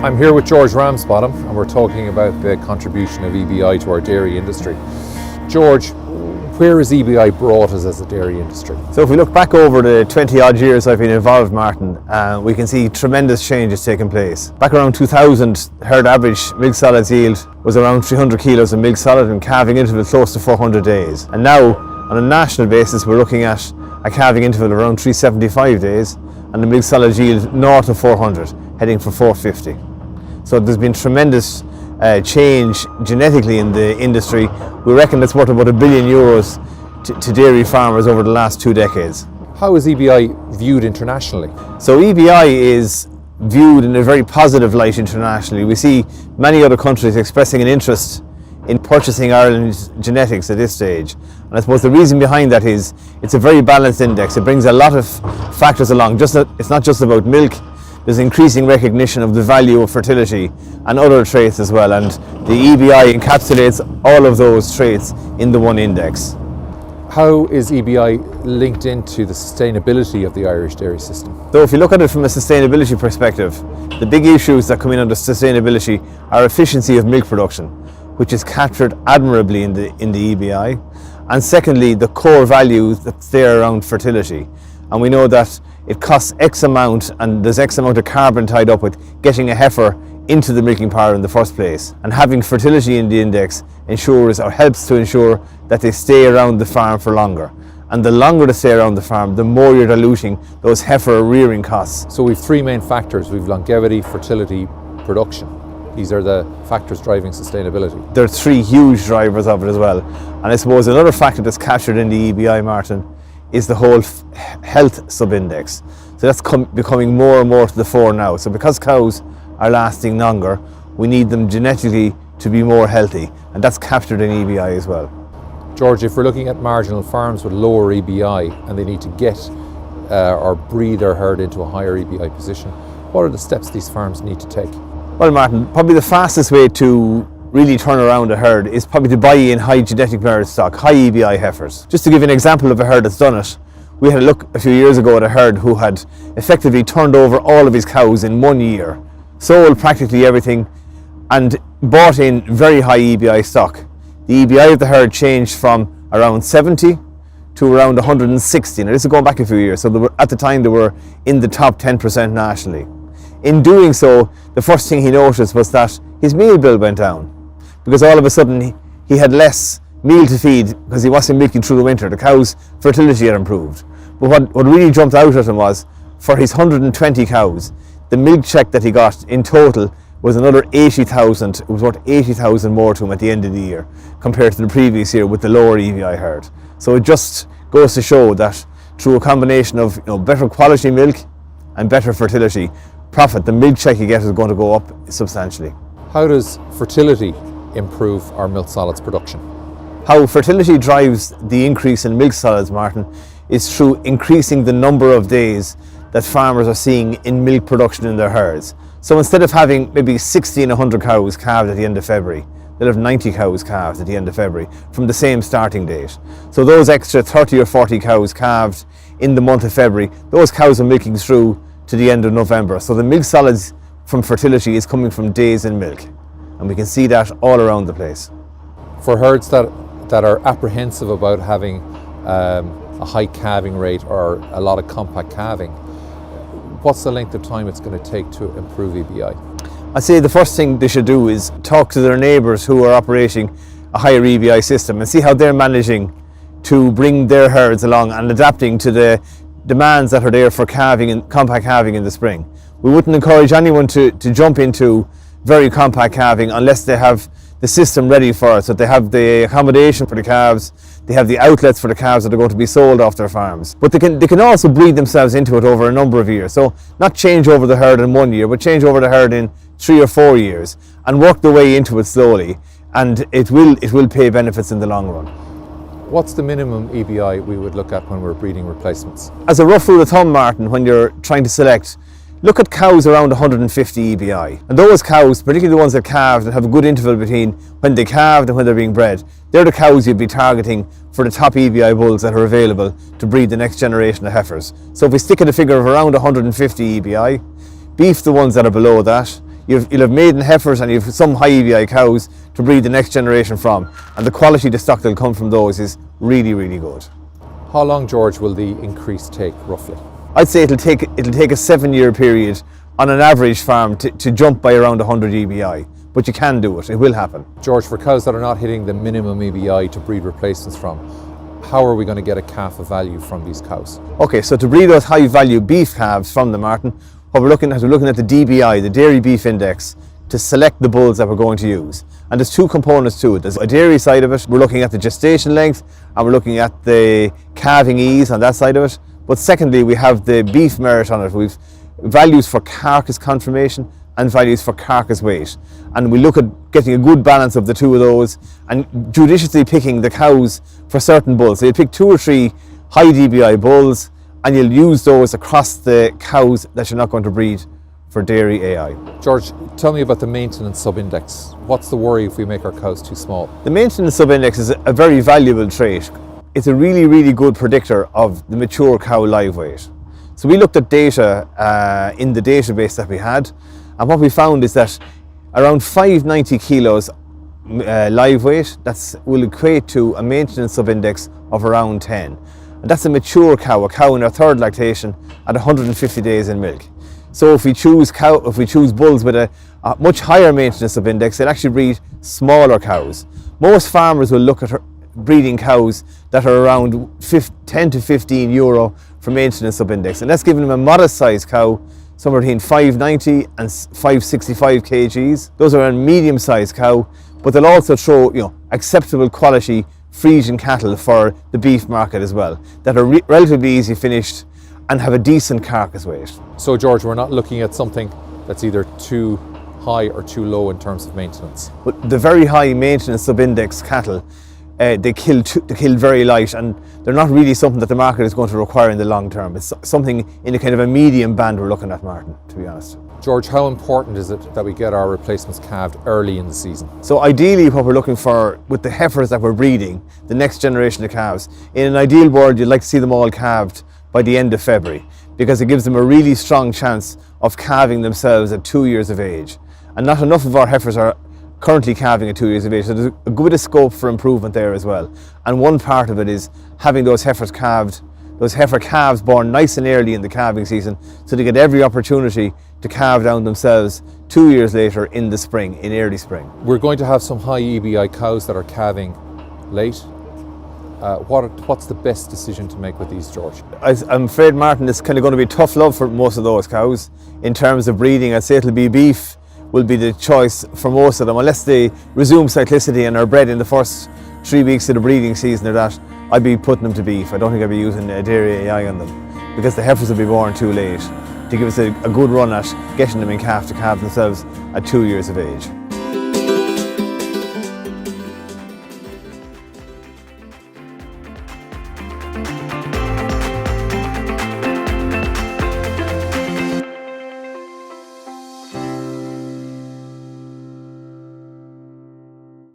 I'm here with George Ramsbottom and we're talking about the contribution of EBI to our dairy industry. George, where has EBI brought us as a dairy industry? So if we look back over the 20 odd years I've been involved, Martin, we can see tremendous changes taking place. Back around 2000, herd average milk solids yield was around 300 kilos of milk solid and calving interval close to 400 days. And now, on a national basis, we're looking at a calving interval around 375 days and the milk solid yield north of 400, heading for 450. So there's been tremendous change genetically in the industry. We reckon it's worth about €1 billion to dairy farmers over the last 2 decades. How is EBI viewed internationally? So EBI is viewed in a very positive light internationally. We see many other countries expressing an interest in purchasing Ireland's genetics at this stage. And I suppose the reason behind that is it's a very balanced index. It brings a lot of factors along. It's not just about milk. There's increasing recognition of the value of fertility and other traits as well, and the EBI encapsulates all of those traits in the one index. How is EBI linked into the sustainability of the Irish dairy system? So if you look at it from a sustainability perspective, the big issues that come in under sustainability are efficiency of milk production, which is captured admirably in the EBI, and secondly, the core values that's there around fertility. And we know that it costs X amount and there's X amount of carbon tied up with getting a heifer into the milking power in the first place. And having fertility in the index ensures or helps to ensure that they stay around the farm for longer. And the longer they stay around the farm, the more you're diluting those heifer rearing costs. So we've 3 main factors. We've longevity, fertility, production. These are the factors driving sustainability. There are 3 huge drivers of it as well. And I suppose another factor that's captured in the EBI, Martin, is the whole health sub-index. So that's becoming more and more to the fore now. So because cows are lasting longer, we need them genetically to be more healthy, and that's captured in EBI as well. George, if we're looking at marginal farms with lower EBI and they need to get or breed their herd into a higher EBI position, what are the steps these farms need to take? Well, Martin, probably the fastest way to really turn around a herd is probably to buy in high genetic merit stock, high EBI heifers. Just to give you an example of a herd that's done it, we had a look a few years ago at a herd who had effectively turned over all of his cows in 1 year, sold practically everything and bought in very high EBI stock. The EBI of the herd changed from around 70 to around 160. Now this is going back a few years, so at the time they were in the top 10% nationally. In doing so, the first thing he noticed was that his meal bill went down, because all of a sudden he had less meal to feed because he wasn't milking through the winter. The cow's fertility had improved. But what really jumped out at him was, for his 120 cows, the milk check that he got in total was another 80,000. It was worth 80,000 more to him at the end of the year compared to the previous year with the lower EBI herd. So it just goes to show that through a combination of better quality milk and better fertility, the milk check you get is going to go up substantially. How does fertility improve our milk solids production? How fertility drives the increase in milk solids, Martin, is through increasing the number of days that farmers are seeing in milk production in their herds. So instead of having maybe 60 and 100 cows calved at the end of February, they'll have 90 cows calved at the end of February from the same starting date. So those extra 30 or 40 cows calved in the month of February, those cows are milking through to the end of November. So the milk solids from fertility is coming from days in milk, and we can see that all around the place. For herds that are apprehensive about having a high calving rate or a lot of compact calving, what's the length of time it's going to take to improve EBI? I'd say the first thing they should do is talk to their neighbours who are operating a higher EBI system and see how they're managing to bring their herds along and adapting to the demands that are there for calving and compact calving in the spring. We wouldn't encourage anyone to jump into very compact calving unless they have the system ready for it. So they have the accommodation for the calves, they have the outlets for the calves that are going to be sold off their farms. But they can also breed themselves into it over a number of years. So not change over the herd in 1 year, but change over the herd in 3 or 4 years and work their way into it slowly. And it will pay benefits in the long run. What's the minimum EBI we would look at when we're breeding replacements? As a rough rule of thumb, Martin, when you're trying to select, look at cows around 150 EBI. And those cows, particularly the ones that calved and have a good interval between when they calved and when they're being bred, they're the cows you'd be targeting for the top EBI bulls that are available to breed the next generation of heifers. So if we stick at a figure of around 150 EBI, beef the ones that are below that, You'll have maiden heifers and you have some high EBI cows to breed the next generation from, and the quality of the stock that'll come from those is really, really good. How long, George, will the increase take roughly? I'd say it'll take a 7-year period on an average farm to jump by around 100 EBI, but you can do it. It will happen. George, for cows that are not hitting the minimum EBI to breed replacements from, how are we going to get a calf of value from these cows? Okay, so to breed those high value beef calves from the Martin, what we're looking at the DBI, the Dairy Beef Index, to select the bulls that we're going to use. And there's two components to it. There's a dairy side of it, we're looking at the gestation length, and we're looking at the calving ease on that side of it. But secondly, we have the beef merit on it. We've values for carcass conformation and values for carcass weight. And we look at getting a good balance of the two of those and judiciously picking the cows for certain bulls. So you pick 2 or 3 high DBI bulls and you'll use those across the cows that you're not going to breed for dairy AI. George, tell me about the maintenance sub-index. What's the worry if we make our cows too small? The maintenance sub-index is a very valuable trait. It's a really, really good predictor of the mature cow live weight. So we looked at data in the database that we had, and what we found is that around 590 kilos live weight, will equate to a maintenance sub-index of around 10. And that's a mature cow, a cow in her 3rd lactation at 150 days in milk. So if we choose bulls with a much higher maintenance sub-index, they'll actually breed smaller cows. Most farmers will look at breeding cows that are around 10 to 15 euro for maintenance sub-index, and that's giving them a modest sized cow, somewhere between 590 and 565 kgs. Those are a medium sized cow, but they'll also throw acceptable quality Frisian cattle for the beef market as well, that are relatively easy finished and have a decent carcass weight. So George, we're not looking at something that's either too high or too low in terms of maintenance. But the very high maintenance sub-index cattle, they kill very light, and they're not really something that the market is going to require in the long term. It's something in a kind of a medium band we're looking at, Martin, to be honest. George, how important is it that we get our replacements calved early in the season? So ideally what we're looking for with the heifers that we're breeding, the next generation of calves, in an ideal world you'd like to see them all calved by the end of February, because it gives them a really strong chance of calving themselves at 2 years of age. And not enough of our heifers are currently calving at 2 years of age, so there's a good bit of scope for improvement there as well. And one part of it is having those heifers calved, those heifer calves born nice and early in the calving season, so they get every opportunity to calve down themselves 2 years later in the spring, in early spring. We're going to have some high EBI cows that are calving late. What's the best decision to make with these, George? I'm afraid, Martin, it's kind of going to be tough love for most of those cows. In terms of breeding, I'd say it'll be beef will be the choice for most of them, unless they resume cyclicity and are bred in the first 3 weeks of the breeding season or that. I'd be putting them to beef. I don't think I'd be using a dairy AI on them, because the heifers will be born too late to give us a good run at getting them in calf to calve themselves at 2 years of age.